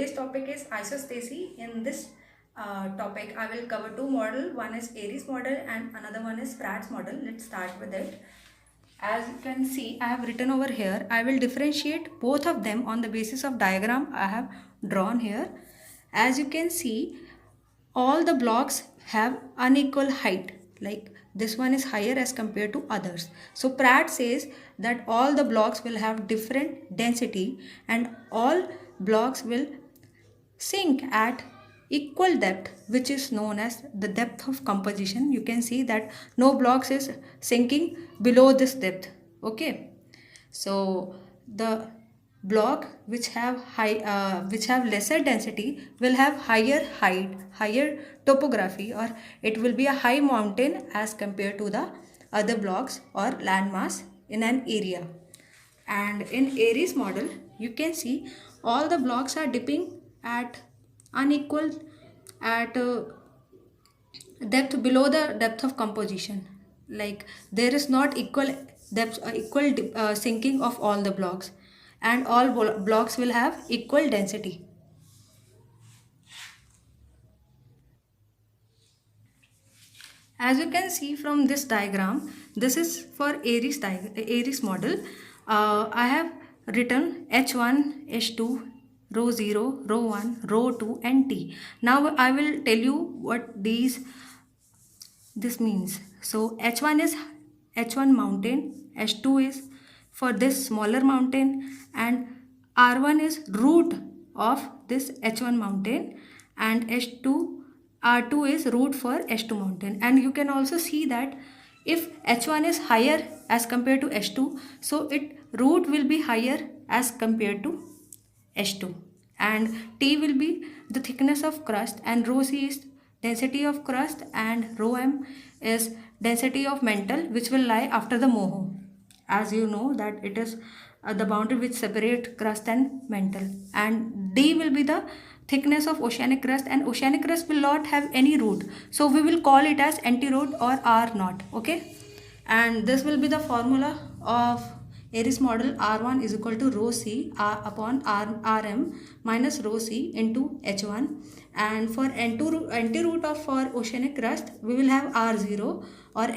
today's topic is isostasy. In this topic, I will cover two models. One is Airy's model and another one is Pratt's model. Let's start with it. As you can see, I have written over here. I will differentiate both of them on the basis of diagram I have drawn here. As you can see, all the blocks have unequal height. Like this one is higher as compared to others. So Pratt says that all the blocks will have different density and all blocks will sink at equal depth, which is known as the depth of composition. You can see that no blocks is sinking below this depth. Okay, so the block which have lesser density will have higher height, higher topography, or it will be a high mountain as compared to the other blocks or landmass in an area. And in Airy's model, you can see all the blocks are dipping at unequal at depth below the depth of composition. Like there is not equal depth, sinking of all the blocks, and all blocks will have equal density. As you can see from this diagram, this is for Airy's model. I have written H1, H2, row 0, row 1, row 2 and T. Now I will tell you what this means. So H1 is H1 mountain, H2 is for this smaller mountain, and R1 is root of this H1 mountain, and H2 R2 is root for H2 mountain. And you can also see that if H1 is higher as compared to H2, so it root will be higher as compared to H2, and T will be the thickness of crust, and rho C is density of crust, and rho M is density of mantle, which will lie after the moho. As you know that it is the boundary which separate crust and mantle, and D will be the thickness of oceanic crust, and oceanic crust will not have any root, so we will call it as anti-root or R naught. Okay, and this will be the formula of Airy's model. R1 is equal to rho C upon Rm minus rho C into H1, and for anti-root of for oceanic crust we will have R0 or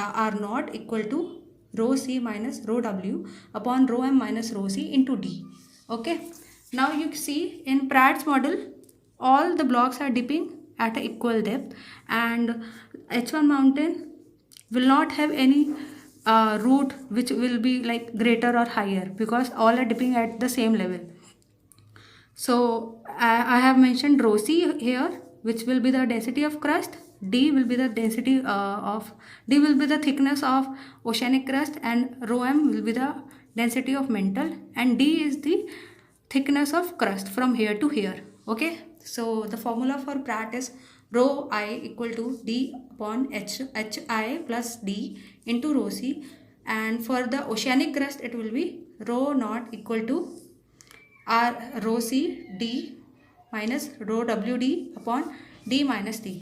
R naught equal to rho C minus rho W upon rho M minus rho C into D. Okay, now you see in Pratt's model all the blocks are dipping at an equal depth, and H1 mountain will not have any root which will be like greater or higher, because all are dipping at the same level. So I have mentioned rho C here, which will be the density of crust. D will be the density D will be the thickness of oceanic crust, and rho M will be the density of mantle, and D is the thickness of crust from here to here. Okay, so the formula for Pratt is rho I equal to D upon HI plus D into rho C, and for the oceanic crust it will be rho naught equal to R rho C D minus rho WD upon D minus T.